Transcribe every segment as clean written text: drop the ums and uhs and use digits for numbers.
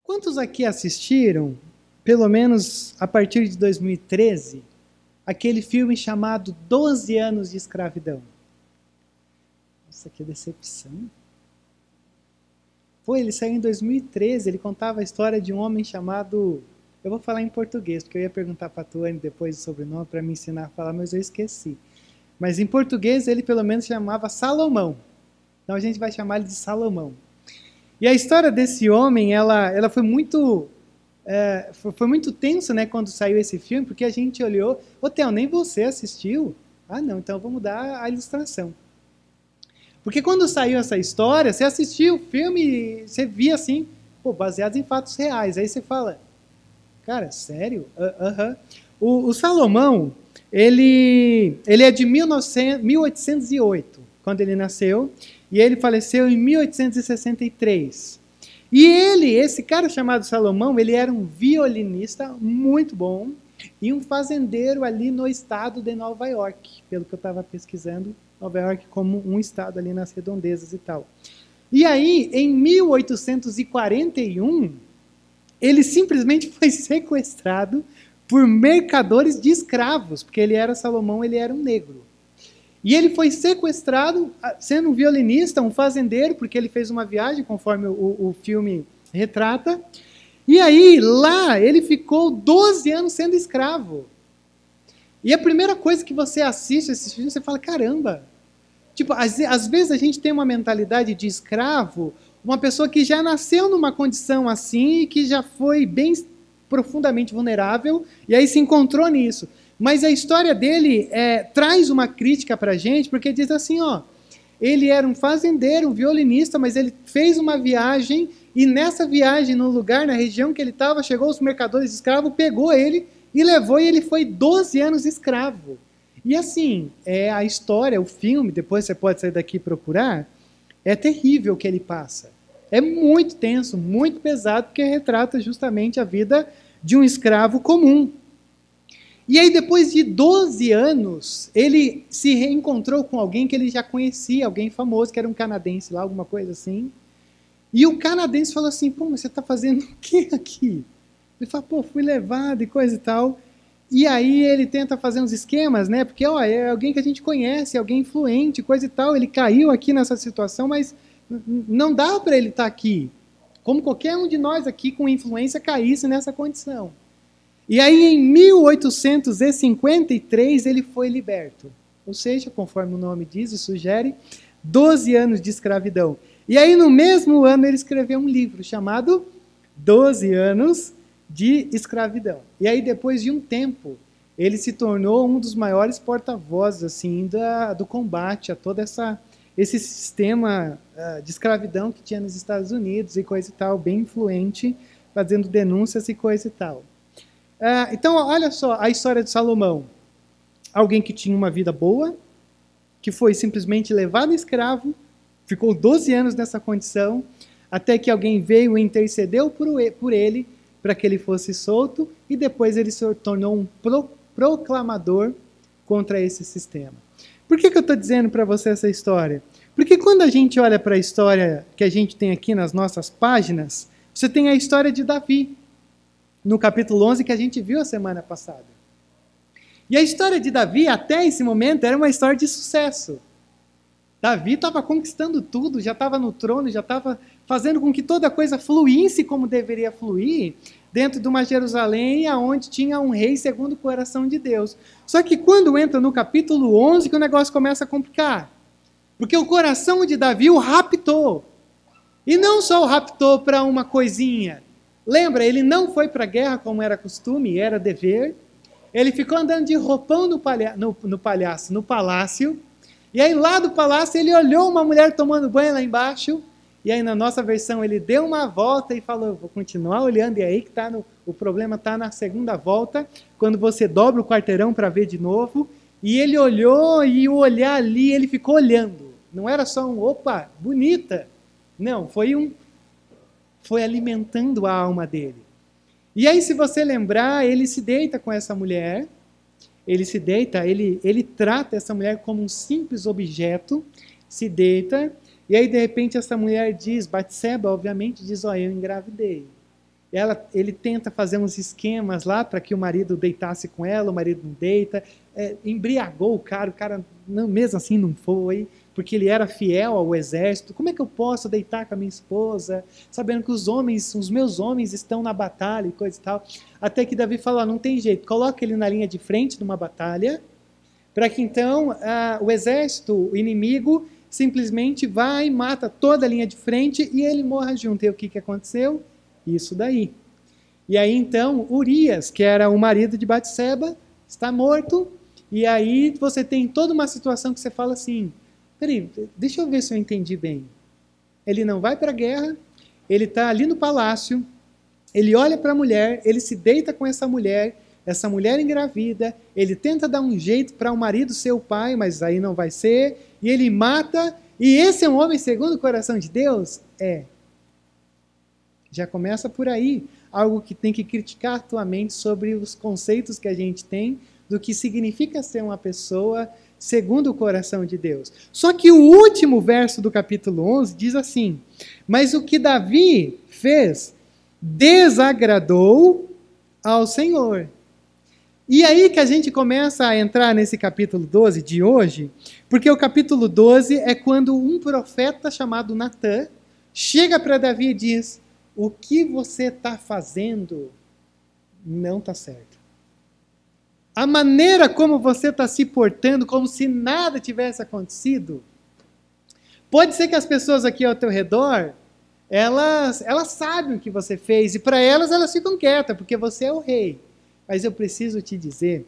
Quantos aqui assistiram, pelo menos a partir de 2013, aquele filme chamado 12 anos de escravidão? Nossa, que decepção. Pô, ele saiu em 2013, ele contava a história de um homem chamado... Eu vou falar em português, porque eu ia perguntar para a Tuane depois o sobrenome para me ensinar a falar, mas eu esqueci. Mas em português ele pelo menos chamava Salomão. Então a gente vai chamar ele de Salomão. E a história desse homem, ela foi muito... foi muito tenso, né, quando saiu esse filme, porque a gente olhou... Ô, Theo, nem você assistiu? Ah, não, então vamos mudar a ilustração. Porque quando saiu essa história, você assistia o filme, você via assim, pô, baseado em fatos reais. Aí você fala, cara, sério? O Salomão, ele é de 1808, quando ele nasceu, e ele faleceu em 1863. E esse cara chamado Salomão, ele era um violinista muito bom e um fazendeiro ali no estado de Nova York, pelo que eu estava pesquisando, Nova York como um estado ali nas redondezas e tal. E aí, em 1841, ele simplesmente foi sequestrado por mercadores de escravos, porque ele era Salomão, ele era um negro. E ele foi sequestrado, sendo um violinista, um fazendeiro, porque ele fez uma viagem, conforme o filme retrata. E aí, lá, ele ficou 12 anos sendo escravo. E a primeira coisa que você assiste esses filmes, você fala, caramba. Tipo, às vezes a gente tem uma mentalidade de escravo, uma pessoa que já nasceu numa condição assim, que já foi bem profundamente vulnerável, e aí se encontrou nisso. Mas a história dele traz uma crítica para a gente, porque diz assim, ó, ele era um fazendeiro, um violinista, mas ele fez uma viagem, e nessa viagem, no lugar, na região que ele estava, chegou os mercadores de escravo, pegou ele e levou, e ele foi 12 anos escravo. E assim, a história, o filme, depois você pode sair daqui e procurar, é terrível o que ele passa. É muito tenso, muito pesado, porque retrata justamente a vida de um escravo comum. E aí, depois de 12 anos, ele se reencontrou com alguém que ele já conhecia, alguém famoso, que era um canadense lá, alguma coisa assim. E o canadense falou assim, pô, mas você está fazendo o que aqui? Ele falou, pô, fui levado e coisa e tal. E aí ele tenta fazer uns esquemas, né? Porque ó, é alguém que a gente conhece, alguém influente, coisa e tal. Ele caiu aqui nessa situação, mas não dá para ele estar aqui. Como qualquer um de nós aqui com influência caísse nessa condição. E aí, em 1853, ele foi liberto. Ou seja, conforme o nome diz e sugere, 12 anos de escravidão. E aí, no mesmo ano, ele escreveu um livro chamado 12 anos de escravidão. E aí, depois de um tempo, ele se tornou um dos maiores porta-vozes assim, do combate a todo esse sistema de escravidão que tinha nos Estados Unidos e coisa e tal, bem influente, fazendo denúncias e coisa e tal. Então, olha só a história de Salomão. Alguém que tinha uma vida boa, que foi simplesmente levado escravo, ficou 12 anos nessa condição, até que alguém veio e intercedeu por ele, para que ele fosse solto, e depois ele se tornou um proclamador contra esse sistema. Por que eu estou dizendo para você essa história? Porque quando a gente olha para a história que a gente tem aqui nas nossas páginas, você tem a história de Davi, no capítulo 11, que a gente viu a semana passada. E a história de Davi, até esse momento, era uma história de sucesso. Davi estava conquistando tudo, já estava no trono, já estava fazendo com que toda coisa fluísse como deveria fluir, dentro de uma Jerusalém onde tinha um rei segundo o coração de Deus. Só que quando entra no capítulo 11, que o negócio começa a complicar. Porque o coração de Davi o raptou. E não só o raptou para uma coisinha. Lembra, ele não foi para a guerra como era costume, era dever. Ele ficou andando de roupão no palácio. E aí lá do palácio ele olhou uma mulher tomando banho lá embaixo. E aí na nossa versão ele deu uma volta e falou, vou continuar olhando. E aí que o problema está na segunda volta, quando você dobra o quarteirão para ver de novo. E ele olhou e o olhar ali, ele ficou olhando. Não era só opa, bonita. Não, foi alimentando a alma dele. E aí, se você lembrar, ele se deita com essa mulher, ele trata essa mulher como um simples objeto, se deita, e aí, de repente, essa mulher diz, Batseba, obviamente, diz, eu engravidei. Ele tenta fazer uns esquemas lá para que o marido deitasse com ela, o marido não deita, embriagou o cara não, mesmo assim não foi, porque ele era fiel ao exército. Como é que eu posso deitar com a minha esposa, sabendo que os meus homens estão na batalha e coisa e tal? Até que Davi falou, não tem jeito, coloca ele na linha de frente de uma batalha, para que então o exército, o inimigo, simplesmente vai e mata toda a linha de frente e ele morra junto. E o que aconteceu? Isso daí. E aí então Urias, que era o marido de Batseba, está morto, e aí você tem toda uma situação que você fala assim, peraí, deixa eu ver se eu entendi bem. Ele não vai para a guerra, ele está ali no palácio, ele olha para a mulher, ele se deita com essa mulher engravida, ele tenta dar um jeito para o marido ser o pai, mas aí não vai ser, e ele mata, e esse é um homem segundo o coração de Deus? Já começa por aí, algo que tem que criticar a tua mente sobre os conceitos que a gente tem do que significa ser uma pessoa segundo o coração de Deus. Só que o último verso do capítulo 11 diz assim, mas o que Davi fez desagradou ao Senhor. E aí que a gente começa a entrar nesse capítulo 12 de hoje, porque o capítulo 12 é quando um profeta chamado Natã chega para Davi e diz, o que você está fazendo não está certo. A maneira como você está se portando, como se nada tivesse acontecido, pode ser que as pessoas aqui ao teu redor, elas sabem o que você fez, e para elas ficam quietas, porque você é o rei. Mas eu preciso te dizer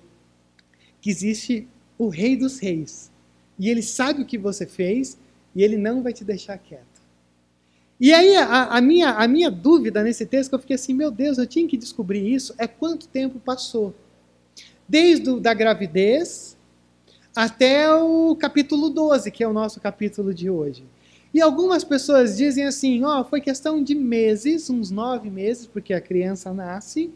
que existe o Rei dos Reis, e ele sabe o que você fez, e ele não vai te deixar quieto. E aí a minha dúvida nesse texto, que eu fiquei assim, meu Deus, eu tinha que descobrir isso, é quanto tempo passou. Desde da gravidez até o capítulo 12, que é o nosso capítulo de hoje. E algumas pessoas dizem assim, foi questão de meses, uns 9 meses, porque a criança nasce.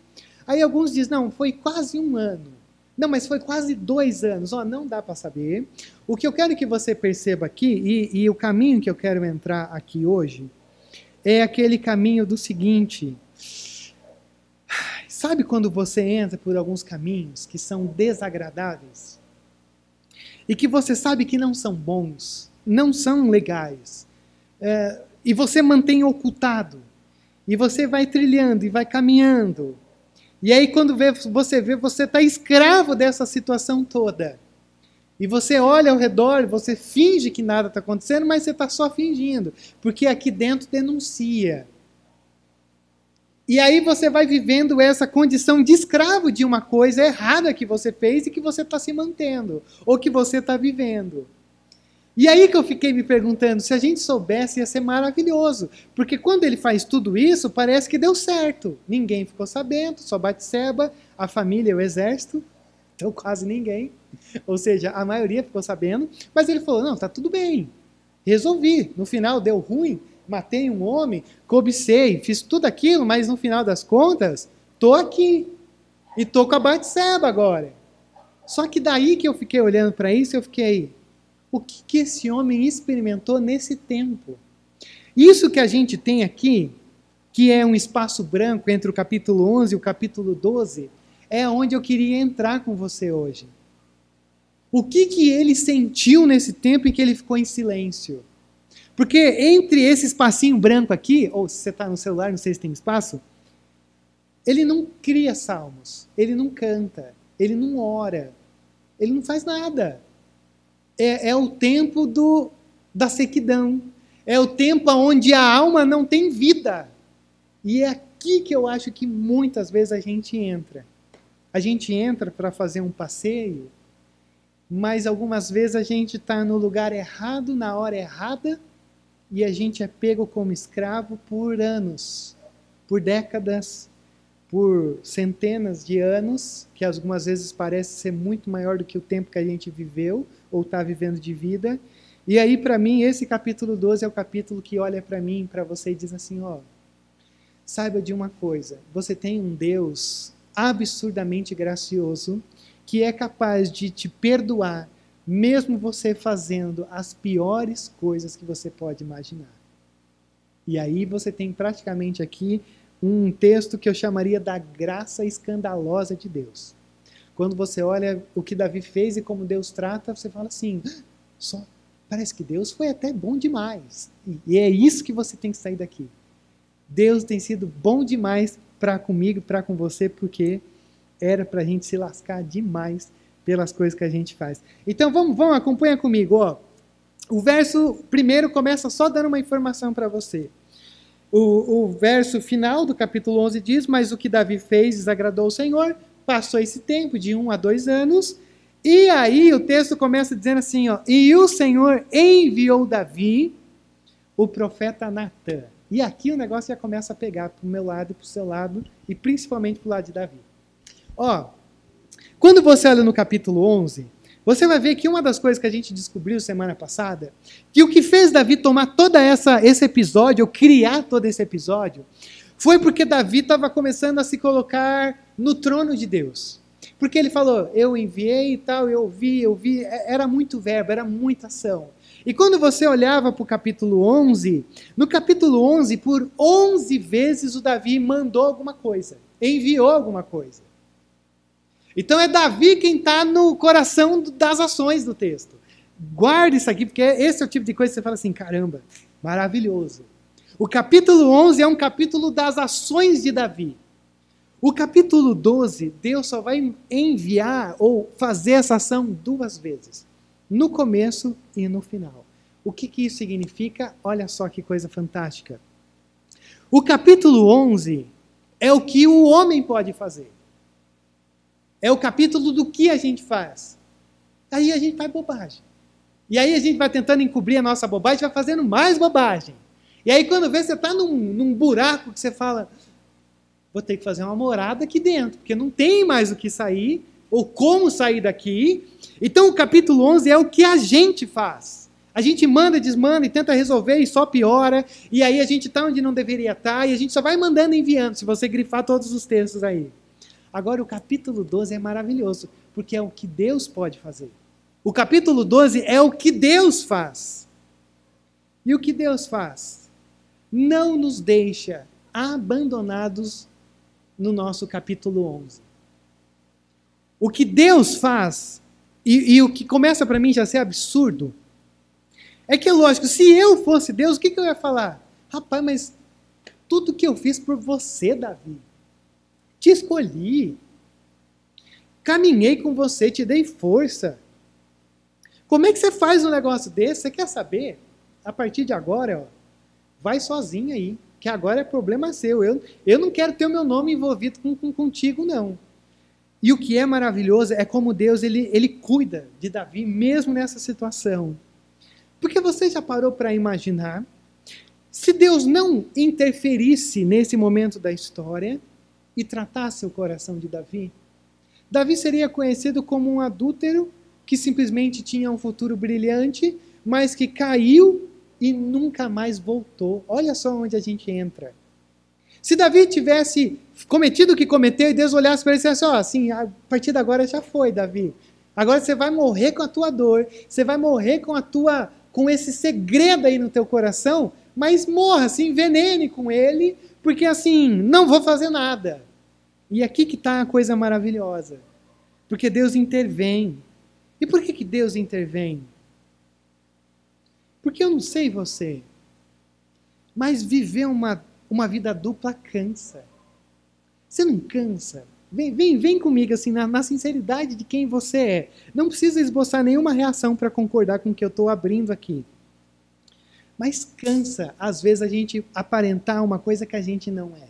Aí alguns dizem, não, foi quase 1 ano. Não, mas foi quase 2 anos. Não dá para saber. O que eu quero que você perceba aqui, e o caminho que eu quero entrar aqui hoje, é aquele caminho do seguinte. Sabe quando você entra por alguns caminhos que são desagradáveis? E que você sabe que não são bons, não são legais. E você mantém ocultado. E você vai trilhando e vai caminhando. E aí quando você vê, você está escravo dessa situação toda. E você olha ao redor, você finge que nada está acontecendo, mas você está só fingindo. Porque aqui dentro denuncia. E aí você vai vivendo essa condição de escravo de uma coisa errada que você fez e que você está se mantendo, ou que você está vivendo. E aí que eu fiquei me perguntando, se a gente soubesse ia ser maravilhoso, porque quando ele faz tudo isso, parece que deu certo. Ninguém ficou sabendo, só Batseba, a família e o exército, então quase ninguém. Ou seja, a maioria ficou sabendo, mas ele falou, não, está tudo bem, resolvi, no final deu ruim, matei um homem, cobicei, fiz tudo aquilo, mas no final das contas, estou aqui. E estou com a Batseba agora. Só que daí que eu fiquei olhando para isso, eu fiquei, o que esse homem experimentou nesse tempo? Isso que a gente tem aqui, que é um espaço branco entre o capítulo 11 e o capítulo 12, é onde eu queria entrar com você hoje. O que ele sentiu nesse tempo em que ele ficou em silêncio? Porque entre esse espacinho branco aqui, ou se você está no celular, não sei se tem espaço, ele não cria salmos, ele não canta, ele não ora, ele não faz nada. É o tempo da sequidão, é o tempo onde a alma não tem vida. E é aqui que eu acho que muitas vezes a gente entra. A gente entra para fazer um passeio, mas algumas vezes a gente está no lugar errado, na hora errada, e a gente é pego como escravo por anos, por décadas, por centenas de anos, que algumas vezes parece ser muito maior do que o tempo que a gente viveu, ou está vivendo de vida. E aí, para mim, esse capítulo 12 é o capítulo que olha para mim, para você e diz assim, saiba de uma coisa, você tem um Deus absurdamente gracioso, que é capaz de te perdoar, mesmo você fazendo as piores coisas que você pode imaginar. E aí você tem praticamente aqui um texto que eu chamaria da graça escandalosa de Deus. Quando você olha o que Davi fez e como Deus trata, você fala assim, só parece que Deus foi até bom demais. E é isso que você tem que sair daqui. Deus tem sido bom demais para comigo, para com você, porque era para a gente se lascar demais pelas coisas que a gente faz. Então vamos, acompanha comigo. Ó. O verso primeiro começa só dando uma informação para você. O verso final do capítulo 11 diz, mas o que Davi fez desagradou o Senhor, passou esse tempo de 1 a 2 anos, e aí o texto começa dizendo assim, ó, e o Senhor enviou Davi, o profeta Natã. E aqui o negócio já começa a pegar para o meu lado e para o seu lado, e principalmente para o lado de Davi. Ó, quando você olha no capítulo 11, você vai ver que uma das coisas que a gente descobriu semana passada, que o que fez Davi tomar todo esse episódio, ou criar todo esse episódio, foi porque Davi estava começando a se colocar no trono de Deus. Porque ele falou, eu enviei e tal, eu ouvi, era muito verbo, era muita ação. E quando você olhava para o capítulo 11, no capítulo 11, por 11 vezes o Davi mandou alguma coisa, enviou alguma coisa. Então é Davi quem está no coração das ações do texto. Guarde isso aqui, porque esse é o tipo de coisa que você fala assim, caramba, maravilhoso. O capítulo 11 é um capítulo das ações de Davi. O capítulo 12, Deus só vai enviar ou fazer essa ação 2 vezes. No começo e no final. O que isso significa? Olha só que coisa fantástica. O capítulo 11 é o que o homem pode fazer. É o capítulo do que a gente faz. Aí a gente faz bobagem. E aí a gente vai tentando encobrir a nossa bobagem, vai fazendo mais bobagem. E aí quando vê, você está num buraco que você fala, vou ter que fazer uma morada aqui dentro, porque não tem mais o que sair, ou como sair daqui. Então o capítulo 11 é o que a gente faz. A gente manda, desmanda e tenta resolver e só piora. E aí a gente está onde não deveria estar e a gente só vai mandando e enviando, se você grifar todos os textos aí. Agora o capítulo 12 é maravilhoso, porque é o que Deus pode fazer. O capítulo 12 é o que Deus faz. E o que Deus faz? Não nos deixa abandonados no nosso capítulo 11. O que Deus faz, e o que começa para mim já a ser absurdo, é que, lógico, se eu fosse Deus, o que eu ia falar? Rapaz, mas tudo que eu fiz por você, Davi, te escolhi, caminhei com você, te dei força. Como é que você faz um negócio desse? Você quer saber? A partir de agora, ó, vai sozinho aí, que agora é problema seu. Eu não quero ter o meu nome envolvido contigo, não. E o que é maravilhoso é como Deus ele cuida de Davi, mesmo nessa situação. Porque você já parou para imaginar, se Deus não interferisse nesse momento da história e tratasse o coração de Davi, Davi seria conhecido como um adúltero que simplesmente tinha um futuro brilhante, mas que caiu e nunca mais voltou. Olha só onde a gente entra. Se Davi tivesse cometido o que cometeu e Deus olhasse para ele e dissesse, ó, assim, a partir de agora já foi, Davi. Agora você vai morrer com a tua dor, você vai morrer com esse segredo aí no teu coração, mas morra, se envenene com ele, porque assim, não vou fazer nada. E aqui que está a coisa maravilhosa. Porque Deus intervém. E por que Deus intervém? Porque eu não sei você, mas viver uma vida dupla cansa. Você não cansa? Vem comigo assim, na sinceridade de quem você é. Não precisa esboçar nenhuma reação para concordar com o que eu estou abrindo aqui. Mas cansa, às vezes, a gente aparentar uma coisa que a gente não é.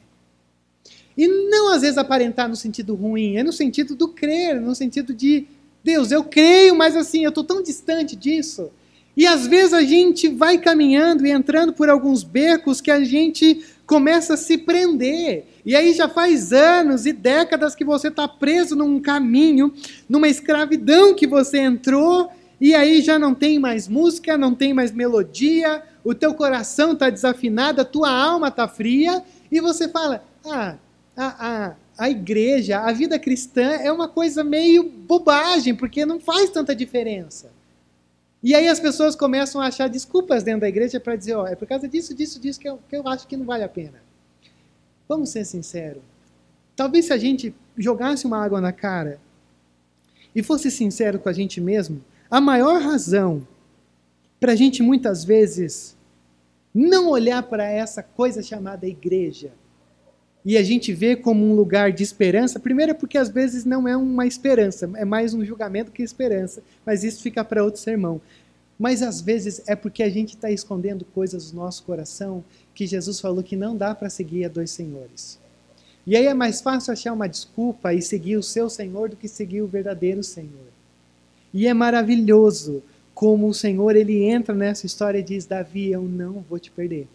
E não, às vezes, aparentar no sentido ruim, é no sentido do crer, no sentido de, Deus, eu creio, mas assim, eu estou tão distante disso. E às vezes a gente vai caminhando e entrando por alguns becos que a gente começa a se prender. E aí já faz anos e décadas que você está preso num caminho, numa escravidão que você entrou, e aí já não tem mais música, não tem mais melodia, o teu coração está desafinado, a tua alma está fria, e você fala, a igreja, a vida cristã é uma coisa meio bobagem, porque não faz tanta diferença. E aí as pessoas começam a achar desculpas dentro da igreja para dizer, ó, é por causa disso que eu acho que não vale a pena. Vamos ser sinceros. Talvez se a gente jogasse uma água na cara e fosse sincero com a gente mesmo, a maior razão para a gente muitas vezes não olhar para essa coisa chamada igreja e a gente vê como um lugar de esperança, primeiro é porque às vezes não é uma esperança, é mais um julgamento que esperança, mas isso fica para outro sermão. Mas às vezes é porque a gente está escondendo coisas no nosso coração que Jesus falou que não dá para seguir a dois senhores. E aí é mais fácil achar uma desculpa e seguir o seu Senhor do que seguir o verdadeiro Senhor. E é maravilhoso como o Senhor ele entra nessa história e diz: Davi, eu não vou te perder.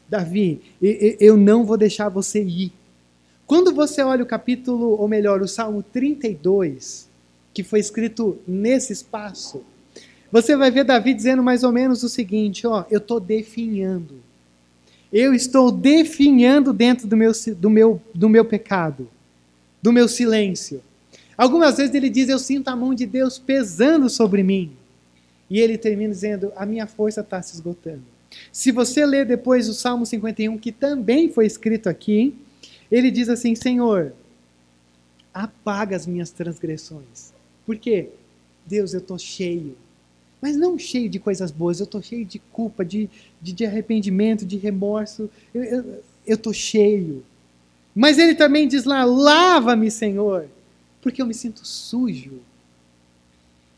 Davi, eu não vou deixar você ir. Quando você olha o capítulo, ou melhor, o Salmo 32, que foi escrito nesse espaço, você vai ver Davi dizendo mais ou menos o seguinte: ó, eu estou definhando. Eu estou definhando dentro do meu pecado, do meu silêncio. Algumas vezes ele diz: eu sinto a mão de Deus pesando sobre mim. E ele termina dizendo: a minha força está se esgotando. Se você ler depois o Salmo 51, que também foi escrito aqui, ele diz assim: Senhor, apaga as minhas transgressões. Por quê? Deus, eu estou cheio. Mas não cheio de coisas boas, eu estou cheio de culpa, de arrependimento, de remorso. Eu estou cheio. Mas ele também diz lá: lava-me, Senhor, porque eu me sinto sujo.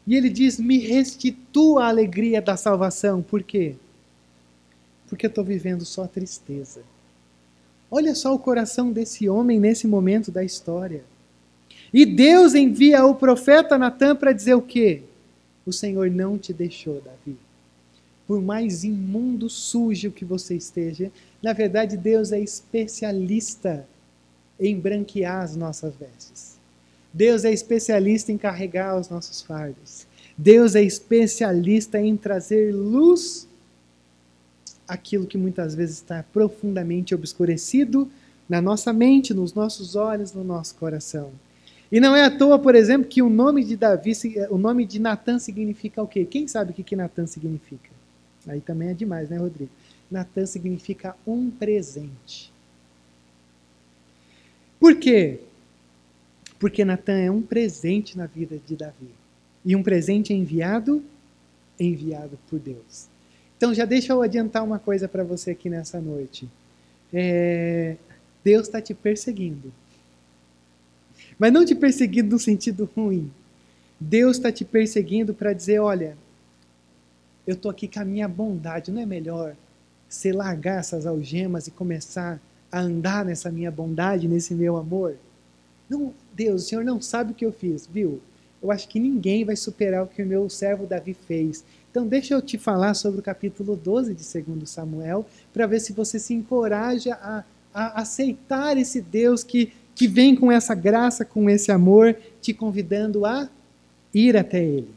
E ele diz: me restitua a alegria da salvação. Por quê? Porque eu estou vivendo só tristeza. Olha só o coração desse homem nesse momento da história. E Deus envia o profeta Natan para dizer o quê? O Senhor não te deixou, Davi. Por mais imundo, sujo que você esteja, na verdade Deus é especialista em branquear as nossas vestes. Deus é especialista em carregar os nossos fardos. Deus é especialista em trazer luz àquilo que muitas vezes está profundamente obscurecido na nossa mente, nos nossos olhos, no nosso coração. E não é à toa, por exemplo, que o nome de Davi, o nome de Natan significa o quê? Quem sabe o que Natan significa? Aí também é demais, né, Rodrigo? Natan significa um presente. Por quê? Porque Natan é um presente na vida de Davi. E um presente enviado por Deus. Então já deixa eu adiantar uma coisa para você aqui nessa noite. Deus está te perseguindo. Mas não te perseguindo no sentido ruim. Deus está te perseguindo para dizer: olha, eu estou aqui com a minha bondade. Não é melhor você largar essas algemas e começar a andar nessa minha bondade, nesse meu amor? Não, Deus, o Senhor não sabe o que eu fiz, viu? Eu acho que ninguém vai superar o que o meu servo Davi fez. Então deixa eu te falar sobre o capítulo 12 de 2 Samuel, para ver se você se encoraja a aceitar esse Deus que vem com essa graça, com esse amor, te convidando a ir até Ele.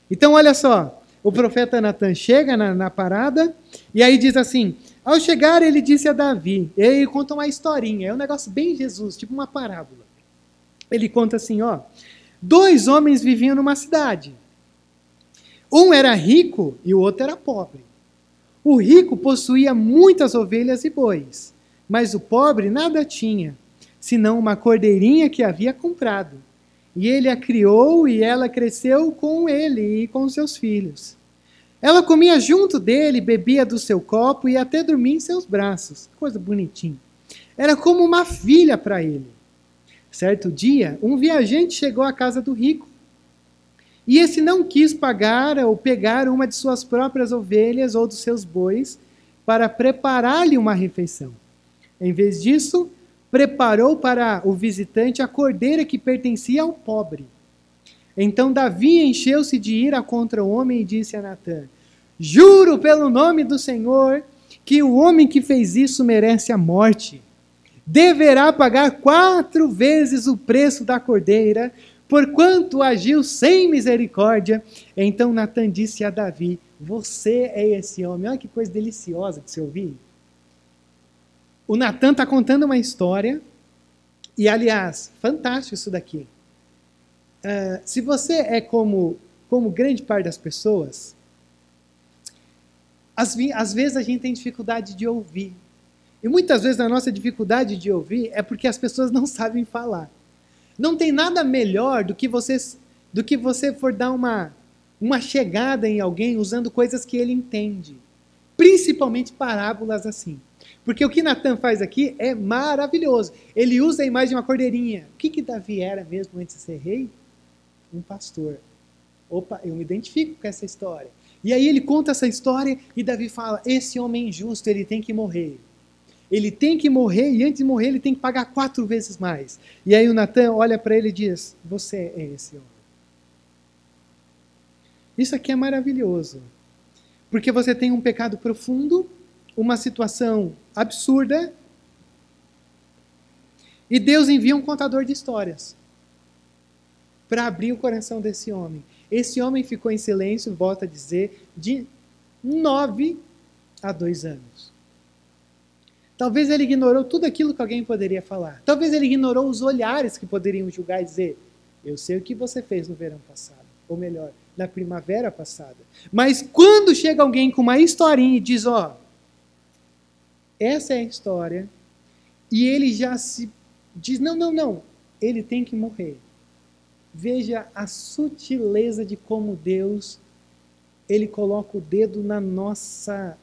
Então, olha só, o profeta Natan chega na parada, e aí diz assim: ao chegar ele disse a Davi, e aí conta uma historinha, é um negócio bem Jesus, tipo uma parábola. Ele conta assim, ó: 2 homens viviam numa cidade. Um era rico e o outro era pobre. O rico possuía muitas ovelhas e bois, mas o pobre nada tinha, senão uma cordeirinha que havia comprado. E ele a criou e ela cresceu com ele e com seus filhos. Ela comia junto dele, bebia do seu copo e até dormia em seus braços. Coisa bonitinha. Era como uma filha para ele. Certo dia, um viajante chegou à casa do rico. E esse não quis pagar ou pegar uma de suas próprias ovelhas ou dos seus bois para preparar-lhe uma refeição. Em vez disso, preparou para o visitante a cordeira que pertencia ao pobre. Então Davi encheu-se de ira contra o homem e disse a Natan: juro pelo nome do Senhor que o homem que fez isso merece a morte. Deverá pagar 4 vezes o preço da cordeira, porquanto agiu sem misericórdia. Então Natan disse a Davi: você é esse homem. Olha que coisa deliciosa de se ouvir. O Natan está contando uma história, e aliás, fantástico isso daqui. Se você é como grande parte das pessoas, às vezes a gente tem dificuldade de ouvir. E muitas vezes a nossa dificuldade de ouvir é porque as pessoas não sabem falar. Não tem nada melhor do que você for dar uma chegada em alguém usando coisas que ele entende. Principalmente parábolas assim. Porque o que Natan faz aqui é maravilhoso. Ele usa a imagem de uma cordeirinha. O que Davi era mesmo antes de ser rei? Um pastor. Opa, eu me identifico com essa história. E aí ele conta essa história e Davi fala, esse homem injusto, ele tem que morrer. Ele tem que morrer e antes de morrer ele tem que pagar 4 vezes mais. E aí o Natan olha para ele e diz, você é esse homem. Isso aqui é maravilhoso. Porque você tem um pecado profundo, uma situação absurda, e Deus envia um contador de histórias para abrir o coração desse homem. Esse homem ficou em silêncio, volta a dizer, de 9 a 2 anos. Talvez ele ignorou tudo aquilo que alguém poderia falar. Talvez ele ignorou os olhares que poderiam julgar e dizer, eu sei o que você fez no verão passado. Ou melhor, na primavera passada. Mas quando chega alguém com uma historinha e diz, ó, essa é a história, e ele já se diz, não, ele tem que morrer. Veja a sutileza de como Deus, ele coloca o dedo na nossa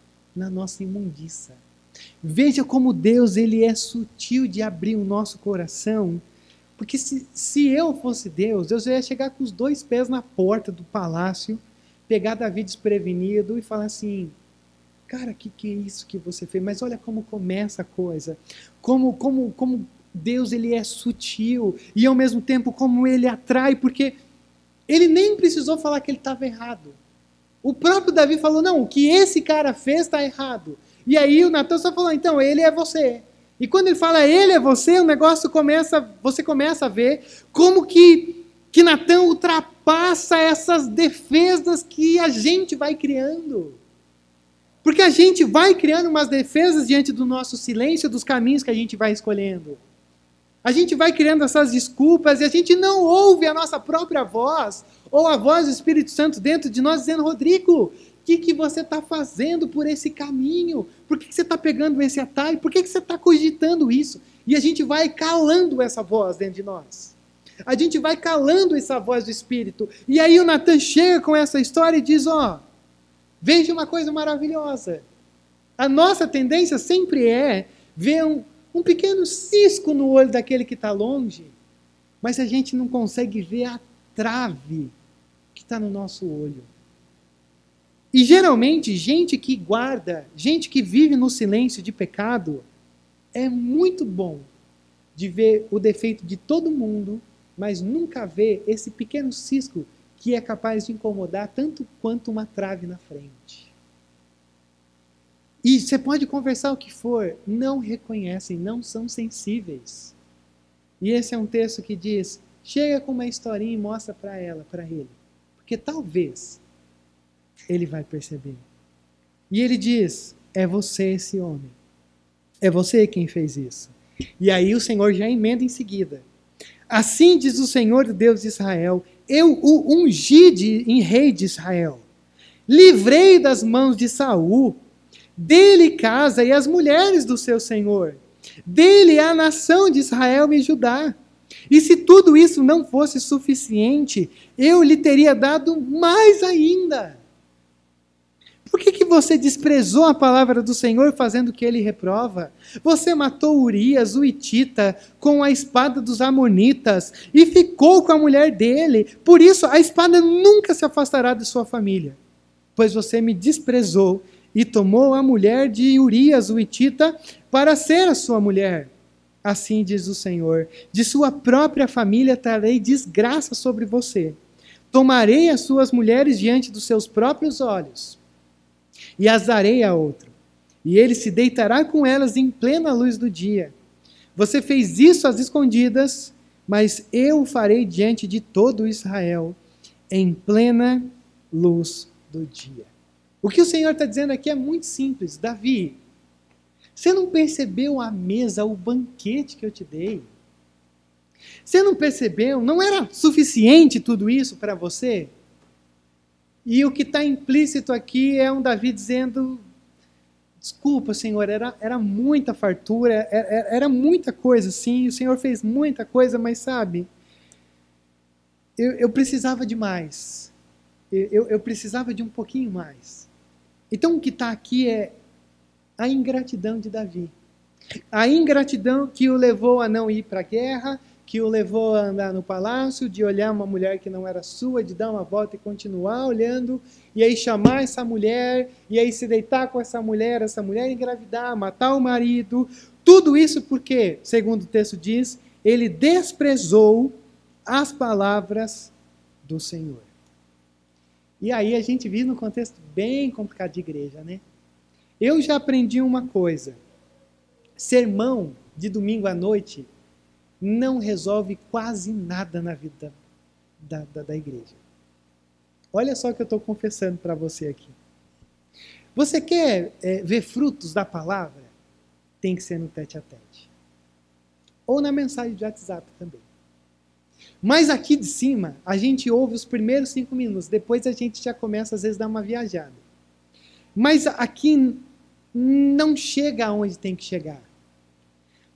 imundícia. Veja como Deus, ele é sutil de abrir o nosso coração. Porque se eu fosse Deus, eu ia chegar com os 2 pés na porta do palácio, pegar Davi desprevenido e falar assim, cara, que é isso que você fez? Mas olha como começa a coisa. Como Deus, ele é sutil e ao mesmo tempo como ele atrai, porque ele nem precisou falar que ele estava errado. O próprio Davi falou, não, o que esse cara fez está errado. E aí o Natan só falou, então, ele é você. E quando ele fala, ele é você, o negócio você começa a ver como que Natan ultrapassa essas defesas que a gente vai criando. Porque a gente vai criando umas defesas diante do nosso silêncio, dos caminhos que a gente vai escolhendo. A gente vai criando essas desculpas e a gente não ouve a nossa própria voz, ou a voz do Espírito Santo dentro de nós dizendo, Rodrigo, o que você está fazendo por esse caminho? Por que você está pegando esse atalho? Por que você está cogitando isso? E a gente vai calando essa voz dentro de nós. A gente vai calando essa voz do Espírito. E aí o Natan chega com essa história e diz, ó, veja uma coisa maravilhosa. A nossa tendência sempre é ver um pequeno cisco no olho daquele que está longe, mas a gente não consegue ver a trave que está no nosso olho. E geralmente, gente que guarda, gente que vive no silêncio de pecado, é muito bom de ver o defeito de todo mundo, mas nunca vê esse pequeno cisco que é capaz de incomodar tanto quanto uma trave na frente. E você pode conversar o que for, não reconhecem, não são sensíveis. E esse é um texto que diz, chega com uma historinha e mostra para ele. Porque talvez ele vai perceber. E ele diz, é você esse homem. É você quem fez isso. E aí o Senhor já emenda em seguida. Assim diz o Senhor Deus de Israel, eu o ungi em rei de Israel. Livrei das mãos de Saul, dele casa e as mulheres do seu Senhor. Dele a nação de Israel e Judá. E se tudo isso não fosse suficiente, eu lhe teria dado mais ainda. Por que você desprezou a palavra do Senhor fazendo o que ele reprova? Você matou Urias, o hitita, com a espada dos amonitas e ficou com a mulher dele. Por isso, a espada nunca se afastará de sua família. Pois você me desprezou e tomou a mulher de Urias, o hitita, para ser a sua mulher. Assim diz o Senhor, de sua própria família trarei desgraça sobre você. Tomarei as suas mulheres diante dos seus próprios olhos e as darei a outro, e ele se deitará com elas em plena luz do dia. Você fez isso às escondidas, mas eu o farei diante de todo Israel, em plena luz do dia. O que o Senhor está dizendo aqui é muito simples. Davi, você não percebeu a mesa, o banquete que eu te dei? Você não percebeu? Não era suficiente tudo isso para você? E o que está implícito aqui é um Davi dizendo, Desculpa, Senhor, era muita fartura, era muita coisa, sim, o Senhor fez muita coisa, mas sabe, eu precisava de mais. Eu precisava de um pouquinho mais. Então o que está aqui é a ingratidão de Davi. A ingratidão que o levou a não ir para a guerra, que o levou a andar no palácio, de olhar uma mulher que não era sua, de dar uma volta e continuar olhando, e aí chamar essa mulher, e aí se deitar com essa mulher engravidar, matar o marido. Tudo isso porque, segundo o texto diz, ele desprezou as palavras do Senhor. E aí a gente vive num contexto bem complicado de igreja, né? Eu já aprendi uma coisa. Sermão de domingo à noite não resolve quase nada na vida da igreja. Olha só o que eu estou confessando para você aqui. Você quer ver frutos da palavra? Tem que ser no tete-a-tete. Ou na mensagem de WhatsApp também. Mas aqui de cima, a gente ouve os primeiros 5 minutos. Depois a gente já começa, às vezes, a dar uma viajada. Mas aqui não chega aonde tem que chegar.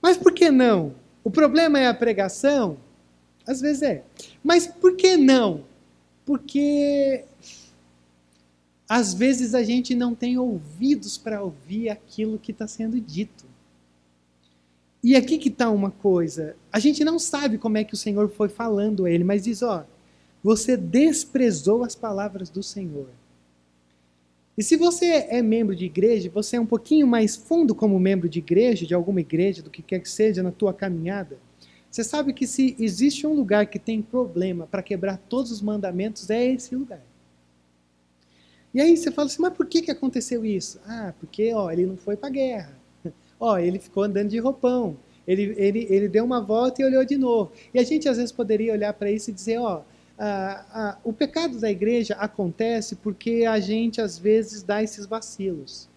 Mas por que não? O problema é a pregação? Às vezes é. Mas por que não? Porque às vezes a gente não tem ouvidos para ouvir aquilo que está sendo dito. E aqui que está uma coisa. A gente não sabe como é que o Senhor foi falando a ele, mas diz, você desprezou as palavras do Senhor. E se você é membro de igreja, você é um pouquinho mais fundo como membro de igreja, de alguma igreja, do que quer que seja na tua caminhada, você sabe que se existe um lugar que tem problema para quebrar todos os mandamentos, é esse lugar. E aí você fala assim, mas por que aconteceu isso? Porque ele não foi para a guerra. Ele ficou andando de roupão. Ele deu uma volta e olhou de novo. E a gente às vezes poderia olhar para isso e dizer, o pecado da igreja acontece porque a gente às vezes dá esses vacilos.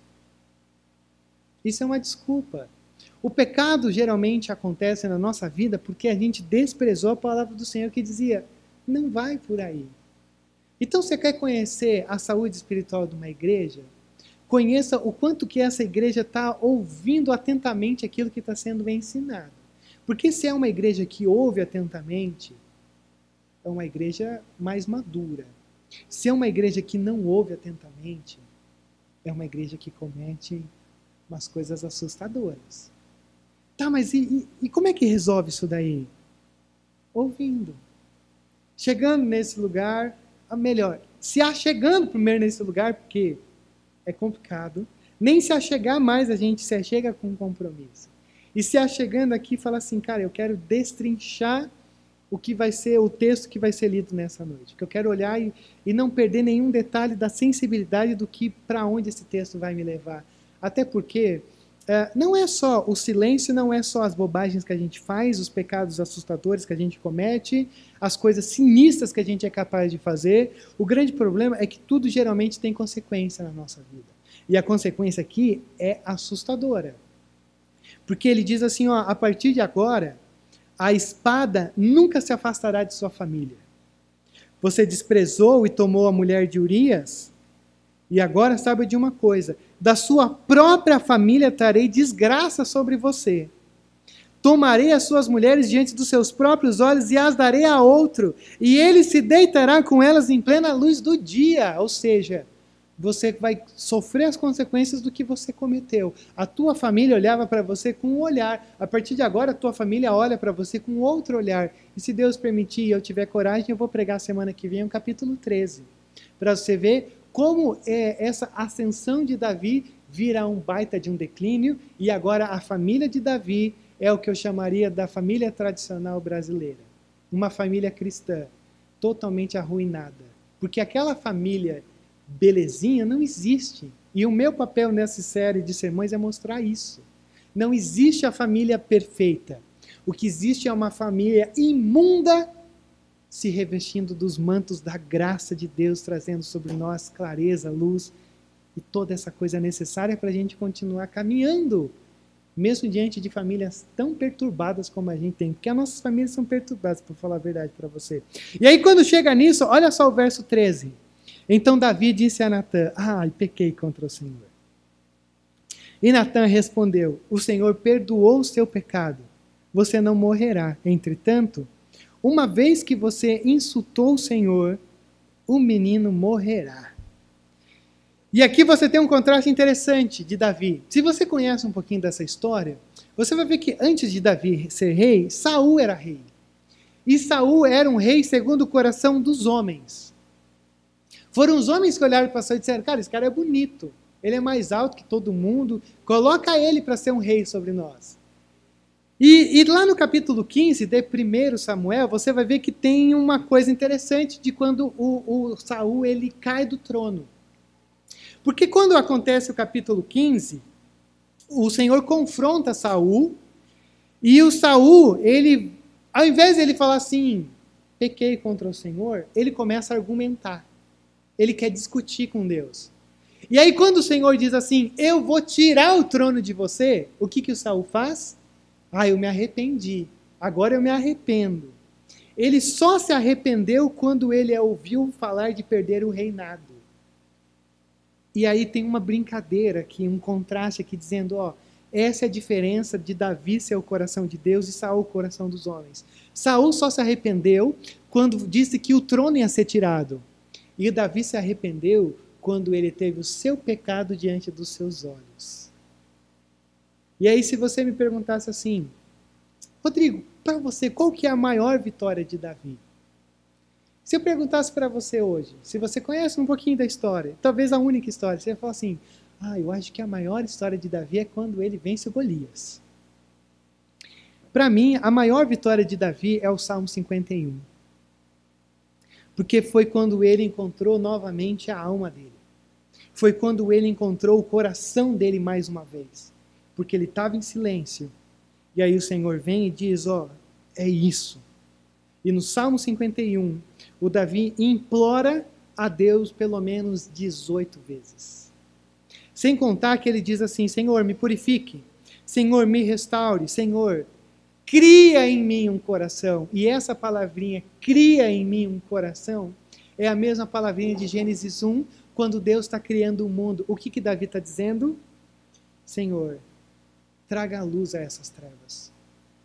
Isso é uma desculpa. O pecado geralmente acontece na nossa vida porque a gente desprezou a palavra do Senhor que dizia, não vai por aí. Então você quer conhecer a saúde espiritual de uma igreja? Conheça o quanto que essa igreja está ouvindo atentamente aquilo que está sendo ensinado. Porque se é uma igreja que ouve atentamente, é uma igreja mais madura. Se é uma igreja que não ouve atentamente, é uma igreja que comete umas coisas assustadoras. Tá, mas e como é que resolve isso daí? Ouvindo. Chegando nesse lugar, melhor, se achegando primeiro nesse lugar, porque é complicado, nem se achegar mais a gente se achega com compromisso. E se achegando aqui, fala assim, cara, eu quero destrinchar o que vai ser o texto que vai ser lido nessa noite. Porque eu quero olhar e não perder nenhum detalhe da sensibilidade do que, para onde esse texto vai me levar. Até porque não é só o silêncio, não é só as bobagens que a gente faz, os pecados assustadores que a gente comete, as coisas sinistras que a gente é capaz de fazer. O grande problema é que tudo geralmente tem consequência na nossa vida. E a consequência aqui é assustadora. Porque ele diz assim, a partir de agora, a espada nunca se afastará de sua família. Você desprezou e tomou a mulher de Urias, e agora sabe de uma coisa, da sua própria família trarei desgraça sobre você. Tomarei as suas mulheres diante dos seus próprios olhos e as darei a outro, e ele se deitará com elas em plena luz do dia. Ou seja, você vai sofrer as consequências do que você cometeu. A tua família olhava para você com um olhar. A partir de agora, a tua família olha para você com outro olhar. E se Deus permitir e eu tiver coragem, eu vou pregar semana que vem o capítulo 13. Para você ver como essa ascensão de Davi vira um baita de um declínio. E agora a família de Davi é o que eu chamaria da família tradicional brasileira. Uma família cristã totalmente arruinada. Porque aquela família belezinha não existe. E o meu papel nessa série de sermões é mostrar isso. Não existe a família perfeita. O que existe é uma família imunda se revestindo dos mantos da graça de Deus, trazendo sobre nós clareza, luz e toda essa coisa necessária para a gente continuar caminhando, mesmo diante de famílias tão perturbadas como a gente tem. Porque as nossas famílias são perturbadas, para falar a verdade para você. E aí quando chega nisso, olha só o verso 13. Então Davi disse a Natã, pequei contra o Senhor. E Natã respondeu: o Senhor perdoou o seu pecado. Você não morrerá. Entretanto, uma vez que você insultou o Senhor, o menino morrerá. E aqui você tem um contraste interessante de Davi. Se você conhece um pouquinho dessa história, você vai ver que antes de Davi ser rei, Saul era rei. E Saul era um rei segundo o coração dos homens. Foram os homens que olharam para Saul e disseram: cara, esse cara é bonito. Ele é mais alto que todo mundo. Coloca ele para ser um rei sobre nós. E lá no capítulo 15 de 1 Samuel, você vai ver que tem uma coisa interessante de quando o Saul ele cai do trono. Porque quando acontece o capítulo 15, o Senhor confronta Saul, e o Saul, ele, ao invés de ele falar assim, pequei contra o Senhor, ele começa a argumentar. Ele quer discutir com Deus. E aí quando o Senhor diz assim, eu vou tirar o trono de você, o que o Saul faz? Eu me arrependi, agora eu me arrependo. Ele só se arrependeu quando ele ouviu falar de perder o reinado. E aí tem uma brincadeira aqui, um contraste aqui, dizendo, essa é a diferença de Davi ser o coração de Deus e Saul o coração dos homens. Saul só se arrependeu quando disse que o trono ia ser tirado. E Davi se arrependeu quando ele teve o seu pecado diante dos seus olhos. E aí se você me perguntasse assim, Rodrigo, para você, qual que é a maior vitória de Davi? Se eu perguntasse para você hoje, se você conhece um pouquinho da história, talvez a única história, você ia falar assim, eu acho que a maior história de Davi é quando ele vence o Golias. Para mim, a maior vitória de Davi é o Salmo 51. Porque foi quando ele encontrou novamente a alma dele. Foi quando ele encontrou o coração dele mais uma vez. Porque ele estava em silêncio. E aí o Senhor vem e diz, é isso. E no Salmo 51, o Davi implora a Deus pelo menos 18 vezes. Sem contar que ele diz assim, Senhor, me purifique. Senhor, me restaure. Senhor, cria em mim um coração. E essa palavrinha, cria em mim um coração, é a mesma palavrinha de Gênesis 1, quando Deus está criando o mundo. O que Davi está dizendo? Senhor, traga luz a essas trevas.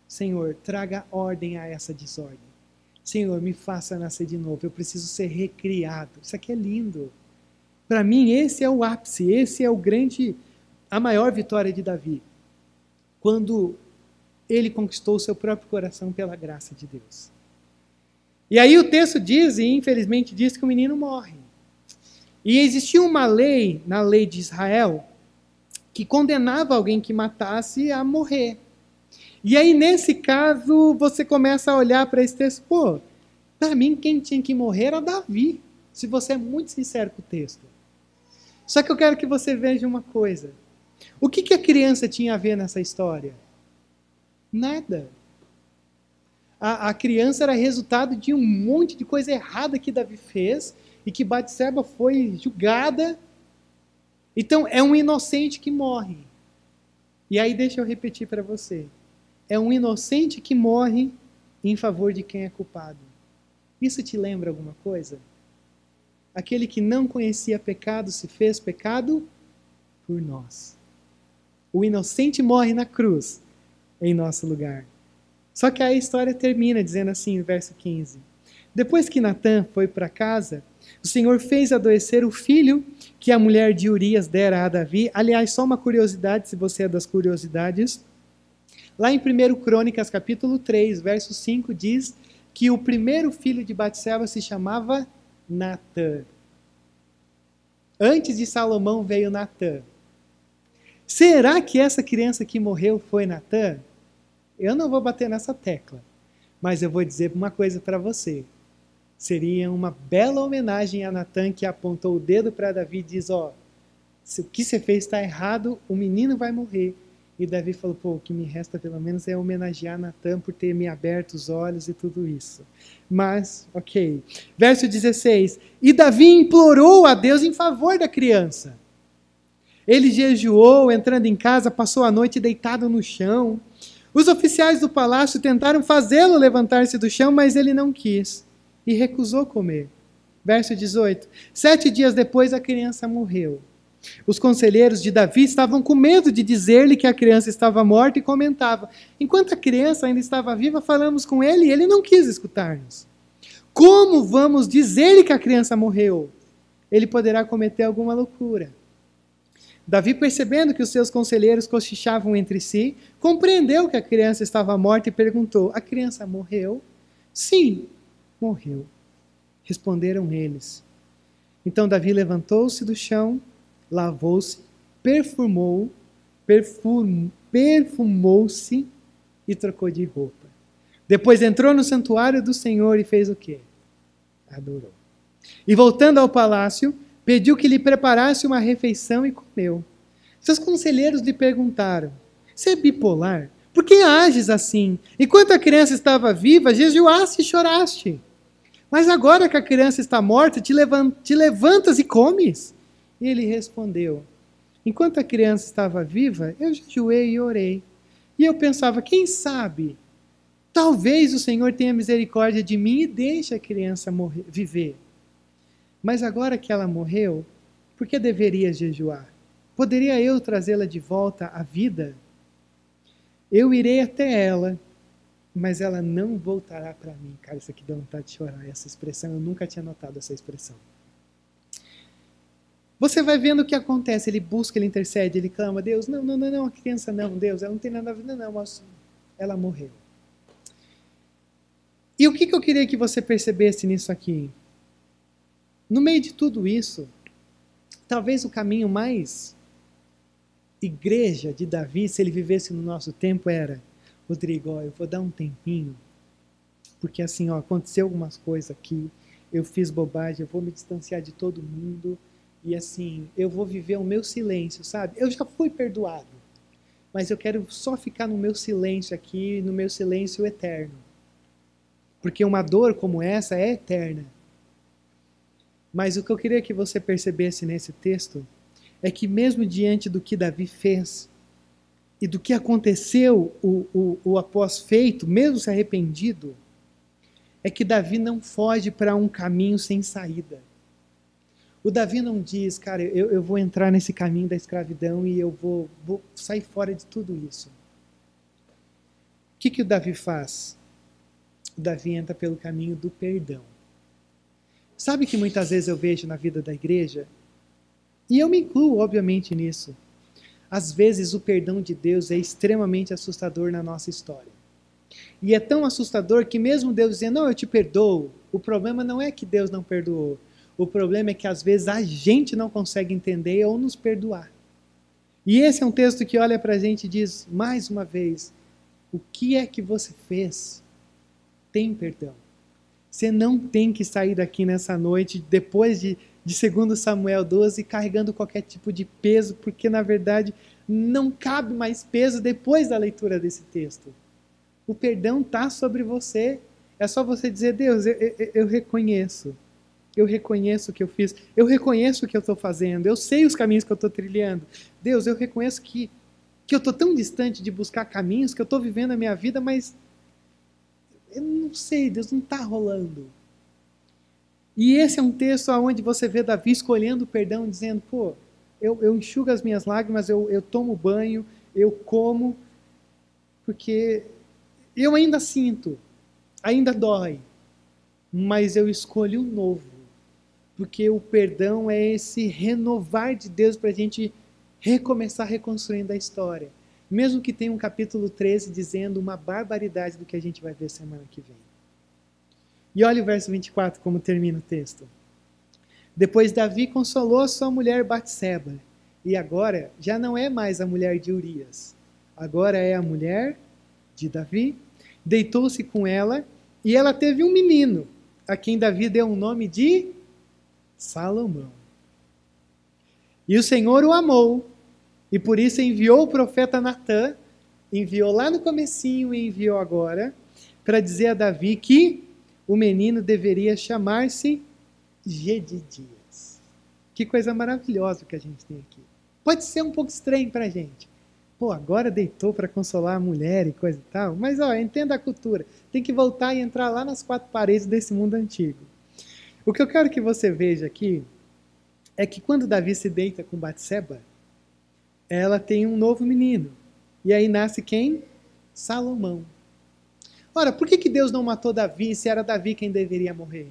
Senhor, traga ordem a essa desordem. Senhor, me faça nascer de novo. Eu preciso ser recriado. Isso aqui é lindo. Para mim, esse é o ápice. Esse é a maior vitória de Davi. Quando ele conquistou o seu próprio coração pela graça de Deus. E aí o texto diz, e infelizmente diz, que o menino morre. E existia uma lei, na lei de Israel, que condenava alguém que matasse a morrer. E aí, nesse caso, você começa a olhar para esse texto, para mim, quem tinha que morrer era Davi, se você é muito sincero com o texto. Só que eu quero que você veja uma coisa. O que a criança tinha a ver nessa história? Nada. A criança era resultado de um monte de coisa errada que Davi fez, e que Batseba foi julgada. Então, é um inocente que morre. E aí, deixa eu repetir para você. É um inocente que morre em favor de quem é culpado. Isso te lembra alguma coisa? Aquele que não conhecia pecado se fez pecado por nós. O inocente morre na cruz em nosso lugar. Só que aí a história termina dizendo assim, no verso 15. Depois que Natã foi para casa, o Senhor fez adoecer o filho que a mulher de Urias dera a Davi. Aliás, só uma curiosidade, se você é das curiosidades. Lá em 1 Crônicas, capítulo 3, verso 5, diz que o primeiro filho de Batseba se chamava Natã. Antes de Salomão veio Natã. Será que essa criança que morreu foi Natã? Eu não vou bater nessa tecla, mas eu vou dizer uma coisa para você. Seria uma bela homenagem a Natã, que apontou o dedo para Davi e diz, se o que você fez está errado, o menino vai morrer. E Davi falou, o que me resta pelo menos é homenagear Natã por ter me aberto os olhos e tudo isso. Mas, ok. Verso 16. E Davi implorou a Deus em favor da criança. Ele jejuou, entrando em casa, passou a noite deitado no chão. Os oficiais do palácio tentaram fazê-lo levantar-se do chão, mas ele não quis e recusou comer. Verso 18. 7 dias depois a criança morreu. Os conselheiros de Davi estavam com medo de dizer-lhe que a criança estava morta e comentavam: enquanto a criança ainda estava viva, falamos com ele e ele não quis escutar-nos. Como vamos dizer-lhe que a criança morreu? Ele poderá cometer alguma loucura. Davi, percebendo que os seus conselheiros cochichavam entre si, compreendeu que a criança estava morta e perguntou: a criança morreu? Sim, morreu. Responderam eles. Então Davi levantou-se do chão, lavou-se, perfumou-se e trocou de roupa. Depois entrou no santuário do Senhor e fez o quê? Adorou. E voltando ao palácio, pediu que lhe preparasse uma refeição e comeu. Seus conselheiros lhe perguntaram: você é bipolar? Por que ages assim? Enquanto a criança estava viva, jejuaste e choraste. Mas agora que a criança está morta, te levantas e comes? E ele respondeu: enquanto a criança estava viva, eu jejuei e orei. E eu pensava: quem sabe, talvez o Senhor tenha misericórdia de mim e deixe a criança viver. Mas agora que ela morreu, por que deveria jejuar? Poderia eu trazê-la de volta à vida? Eu irei até ela, mas ela não voltará para mim. Cara, isso aqui deu vontade de chorar, essa expressão, eu nunca tinha notado essa expressão. Você vai vendo o que acontece, ele busca, ele intercede, ele clama: Deus, não, a criança não, Deus, ela não tem nada a ver, não, mas ela morreu. E o que eu queria que você percebesse nisso aqui? No meio de tudo isso, talvez o caminho mais igreja de Davi, se ele vivesse no nosso tempo, era: Rodrigo, eu vou dar um tempinho, porque assim, aconteceu algumas coisas aqui, eu fiz bobagem, eu vou me distanciar de todo mundo, e assim, eu vou viver o meu silêncio, sabe? Eu já fui perdoado, mas eu quero só ficar no meu silêncio aqui, no meu silêncio eterno. Porque uma dor como essa é eterna. Mas o que eu queria que você percebesse nesse texto é que mesmo diante do que Davi fez e do que aconteceu o após feito, mesmo se arrependido, é que Davi não foge para um caminho sem saída. O Davi não diz: cara, eu vou entrar nesse caminho da escravidão e eu vou sair fora de tudo isso. O que o Davi faz? O Davi entra pelo caminho do perdão. Sabe que muitas vezes eu vejo na vida da igreja, e eu me incluo obviamente nisso, às vezes o perdão de Deus é extremamente assustador na nossa história. E é tão assustador que mesmo Deus dizendo: não, eu te perdoo, o problema não é que Deus não perdoou. O problema é que às vezes a gente não consegue entender ou nos perdoar. E esse é um texto que olha para a gente e diz, mais uma vez: o que é que você fez? Tem perdão. Você não tem que sair daqui nessa noite, depois de 2 Samuel 12, carregando qualquer tipo de peso, porque na verdade não cabe mais peso depois da leitura desse texto. O perdão está sobre você. É só você dizer: Deus, eu reconheço. Eu reconheço o que eu fiz. Eu reconheço o que eu estou fazendo. Eu sei os caminhos que eu estou trilhando. Deus, eu reconheço que eu estou tão distante de buscar caminhos, que eu estou vivendo a minha vida, mas eu não sei, Deus, não está rolando. E esse é um texto onde você vê Davi escolhendo o perdão, dizendo: pô, eu enxugo as minhas lágrimas, eu tomo banho, eu como, porque eu ainda sinto, ainda dói, mas eu escolho o novo. Porque o perdão é esse renovar de Deus para a gente recomeçar reconstruindo a história. Mesmo que tenha um capítulo 13 dizendo uma barbaridade do que a gente vai ver semana que vem. E olha o verso 24 como termina o texto. Depois Davi consolou a sua mulher Batseba. E agora já não é mais a mulher de Urias. Agora é a mulher de Davi. Deitou-se com ela e ela teve um menino, a quem Davi deu o nome de Salomão. E o Senhor o amou, e por isso enviou o profeta Natã, enviou lá no comecinho e enviou agora, para dizer a Davi que o menino deveria chamar-se Gedidias. Que coisa maravilhosa que a gente tem aqui. Pode ser um pouco estranho para a gente. Pô, agora deitou para consolar a mulher e coisa e tal, mas entenda a cultura. Tem que voltar e entrar lá nas 4 paredes desse mundo antigo. O que eu quero que você veja aqui é que quando Davi se deita com Batseba, ela tem um novo menino. E aí nasce quem? Salomão. Ora, por que Deus não matou Davi se era Davi quem deveria morrer?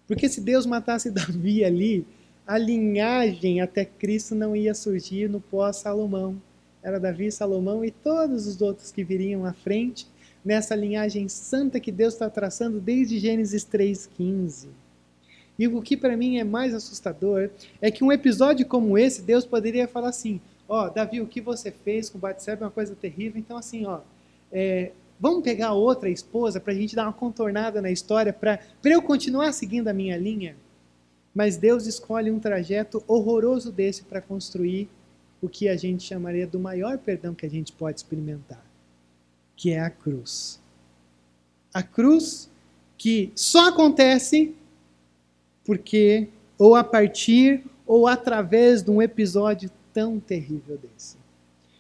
Porque se Deus matasse Davi ali, a linhagem até Cristo não ia surgir no pós-Salomão. Era Davi, Salomão e todos os outros que viriam à frente, nessa linhagem santa que Deus está traçando desde Gênesis 3,15. E o que para mim é mais assustador é que um episódio como esse, Deus poderia falar assim, Davi, o que você fez com Batseba é uma coisa terrível, então assim, vamos pegar outra esposa para a gente dar uma contornada na história, para eu continuar seguindo a minha linha. Mas Deus escolhe um trajeto horroroso desse para construir o que a gente chamaria do maior perdão que a gente pode experimentar, que é a cruz. A cruz que só acontece porque, ou a partir, ou através de um episódio tão terrível desse.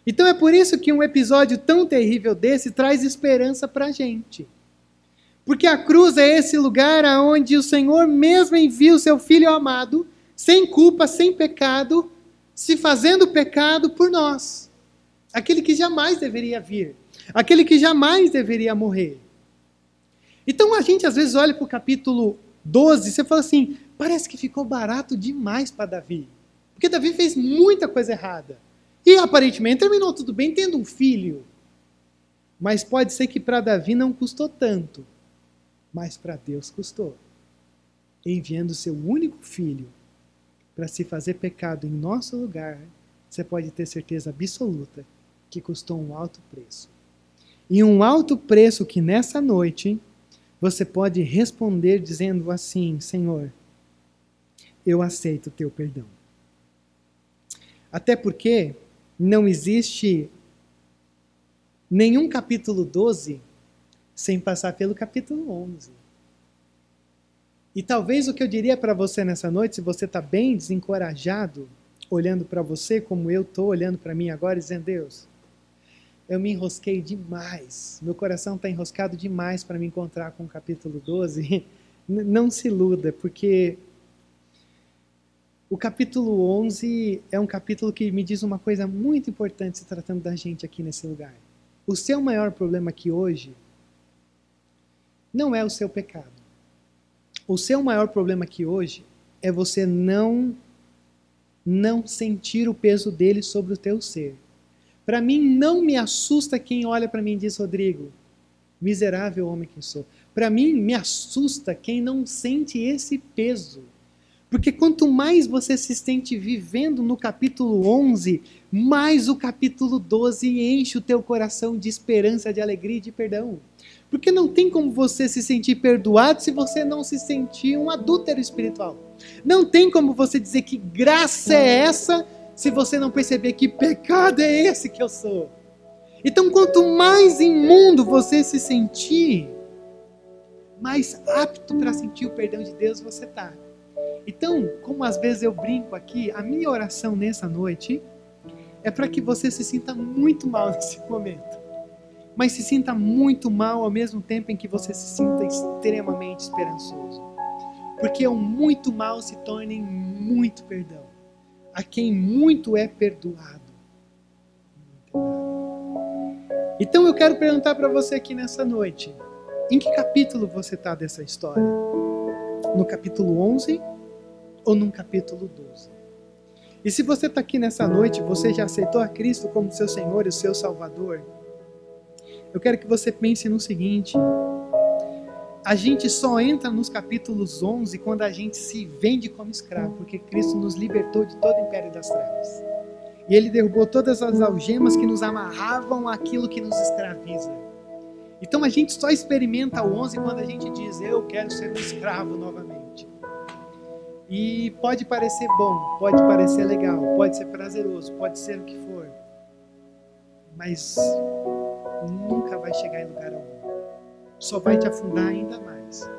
Então é por isso que um episódio tão terrível desse traz esperança para a gente. Porque a cruz é esse lugar onde o Senhor mesmo envia o seu Filho amado, sem culpa, sem pecado, se fazendo pecado por nós. Aquele que jamais deveria vir. Aquele que jamais deveria morrer. Então a gente às vezes olha para o capítulo 12 e você fala assim, parece que ficou barato demais para Davi. Porque Davi fez muita coisa errada. E aparentemente terminou tudo bem tendo um filho. Mas pode ser que para Davi não custou tanto. Mas para Deus custou. Enviando seu único filho para se fazer pecado em nosso lugar, você pode ter certeza absoluta que custou um alto preço. E um alto preço que nessa noite você pode responder dizendo assim, Senhor, eu aceito o teu perdão. Até porque não existe nenhum capítulo 12 sem passar pelo capítulo 11. E talvez o que eu diria para você nessa noite, se você está bem desencorajado, olhando para você como eu estou olhando para mim agora, dizendo, Deus, eu me enrosquei demais, meu coração está enroscado demais para me encontrar com o capítulo 12, não se iluda, porque o capítulo 11 é um capítulo que me diz uma coisa muito importante se tratando da gente aqui nesse lugar. O seu maior problema aqui hoje não é o seu pecado. O seu maior problema aqui hoje é você não sentir o peso dele sobre o teu ser. Para mim, não me assusta quem olha para mim e diz, Rodrigo, miserável homem que sou. Para mim, me assusta quem não sente esse peso. Porque quanto mais você se sente vivendo no capítulo 11, mais o capítulo 12 enche o teu coração de esperança, de alegria e de perdão. Porque não tem como você se sentir perdoado se você não se sentir um adúltero espiritual. Não tem como você dizer que graça é essa se você não perceber que pecado é esse que eu sou. Então, quanto mais imundo você se sentir, mais apto para sentir o perdão de Deus você está. Então, como às vezes eu brinco aqui, a minha oração nessa noite é para que você se sinta muito mal nesse momento. Mas se sinta muito mal ao mesmo tempo em que você se sinta extremamente esperançoso. Porque o muito mal se torna em muito perdão. A quem muito é perdoado. Então eu quero perguntar para você aqui nessa noite, em que capítulo você está dessa história? No capítulo 11 ou no capítulo 12? E se você está aqui nessa noite, você já aceitou a Cristo como seu Senhor e seu Salvador, eu quero que você pense no seguinte, a gente só entra nos capítulos 11 quando a gente se vende como escravo, porque Cristo nos libertou de todo o império das trevas. E Ele derrubou todas as algemas que nos amarravam àquilo que nos escraviza. Então a gente só experimenta o 11 quando a gente diz, eu quero ser um escravo novamente. E pode parecer bom, pode parecer legal, pode ser prazeroso, pode ser o que for. Mas nunca vai chegar em lugar algum. Só vai te afundar ainda mais.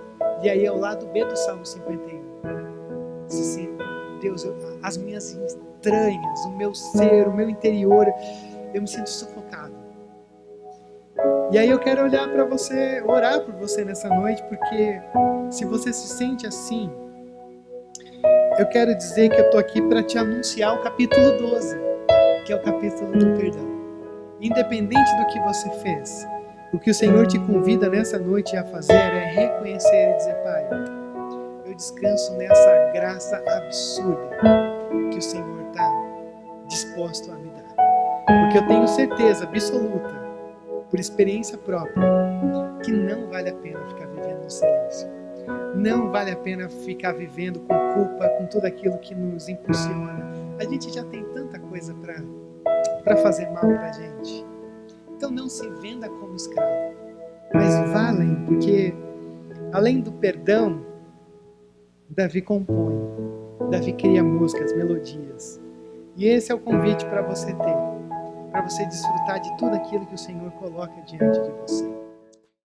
E aí é o lado B do Salmo 51. Diz assim, Deus, as minhas entranhas, o meu ser, o meu interior, eu me sinto sufocado. E aí eu quero olhar para você, orar por você nessa noite, porque se você se sente assim, eu quero dizer que eu estou aqui para te anunciar o capítulo 12, que é o capítulo do perdão. Independente do que você fez, o que o Senhor te convida nessa noite a fazer é reconhecer e dizer: Pai, eu descanso nessa graça absurda que o Senhor está disposto a me dar. Porque eu tenho certeza absoluta, por experiência própria, que não vale a pena ficar vivendo no silêncio. Não vale a pena ficar vivendo com culpa, com tudo aquilo que nos impulsiona. A gente já tem tanta coisa para fazer mal para a gente. Então não se venda como escravo, mas vá além, porque além do perdão, Davi compõe, Davi cria músicas, melodias. E esse é o convite para você ter, para você desfrutar de tudo aquilo que o Senhor coloca diante de você.